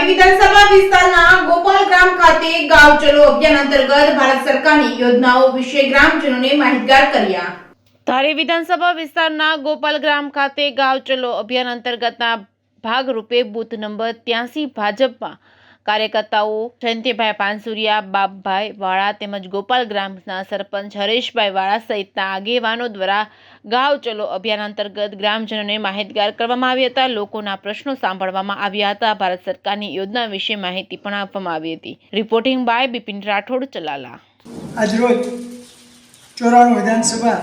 વિધાનસભા વિસ્તારના ગોપાલગ્રામ ખાતે ગાંવ ચલો અભિયાન અંતર્ગત ભારત સરકારની યોજનાઓ વિશે ગ્રામજનોને માહિતગાર કર્યા। ધારી વિધાનસભા વિસ્તારના ગોપાલગ્રામ ખાતે ગાંવ ચલો અભિયાન અંતર્ગતના ભાગરૂપે બૂથ નંબર 83 ભાજપમાં કાર્યકર્તાઓ જયંતિભાઈ પાનસુરિયા, બાપભાઈ વાળા તેમજ ગોપાલગ્રામના સરપંચ હરેશભાઈ વાળા સહિતના આગેવાનો દ્વારા ગાંવ ચલો અભિયાન અંતર્ગત ગ્રામજનોને માહિતગાર કરવામાં આવ્યા હતા। લોકોના પ્રશ્નો સાંભળવામાં આવ્યા હતા। ભારત સરકારની યોજના વિશે માહિતી પણ આપવામાં આવી હતી। Reporting by Bipin Rathod, Chalala. આજરોજ 94 વિધાનસભા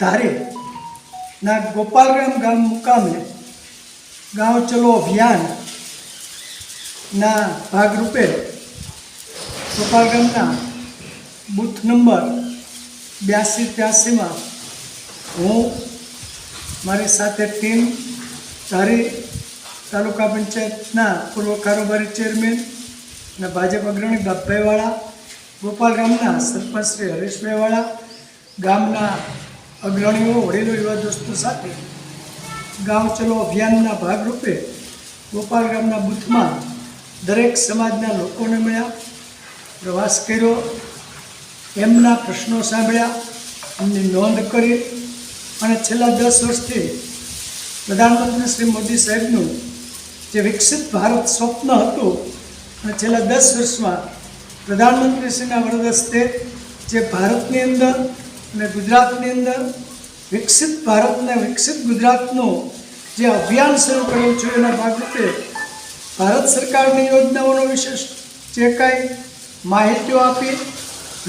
ધારીના ગોપાલગ્રામ ગામ મુકામે ગાંવ ચલો અભિયાન ના ભાગરૂપે ગોપાલગ્રામના બૂથ નંબર 82-83માં હું મારી સાથે ટીમ ધારી તાલુકા પંચાયતના પૂર્વ કારોબારી ચેરમેન અને ભાજપ અગ્રણી બાપભાઈ વાળા, ગોપાલગ્રામના સરપંચ શ્રી હરેશભાઈ વાળા, ગામના અગ્રણીઓ, વડીલો, યુવા દોસ્તો સાથે ગાંવ ચલો અભિયાનના ભાગરૂપે ગોપાલગ્રામના બૂથમાં દરેક સમાજના લોકોને મળ્યા, પ્રવાસ કર્યો, એમના પ્રશ્નો સાંભળ્યા, એમની નોંધ કરી અને છેલ્લા 10 વર્ષથી પ્રધાનમંત્રી શ્રી મોદી સાહેબનું જે વિકસિત ભારત સ્વપ્ન હતું અને છેલ્લા 10 વર્ષમાં પ્રધાનમંત્રીશ્રીના વરદ હસ્તે જે ભારતની અંદર અને ગુજરાતની અંદર વિકસિત ભારતને વિકસિત ગુજરાતનું જે અભિયાન શરૂ કરેલું છે એના ભાગરૂપે ભારત સરકારની યોજનાઓનો વિશેષ જે કાંઈ માહિતીઓ આપી,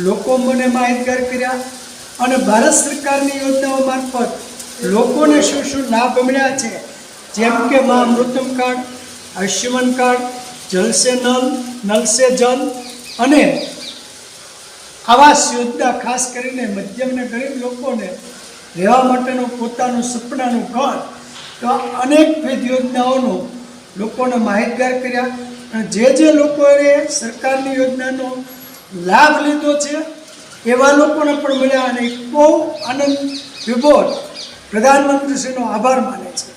લોકો મને માહિતગાર કર્યા અને ભારત સરકારની યોજનાઓ મારફત લોકોને શું શું લાભ મળ્યા છે, જેમ કે મા અમૃતમ કાર્ડ, આયુષ્યમાન કાર્ડ, જલ સે નલ, નલ સે જલ અને આવાસ યોજના, ખાસ કરીને મધ્યમ અને ગરીબ લોકોને રહેવા માટેનું પોતાનું સપનાનું ઘર, તો અનેકવિધ યોજનાઓનો લોકોને માહિતગાર કર્યા અને જે લોકોએ સરકારની યોજનાનો લાભ લીધો છે એવા લોકોને પણ મળ્યા અને બહુ આનંદ વિભોર પ્રધાનમંત્રીશ્રીનો આભાર માને છે।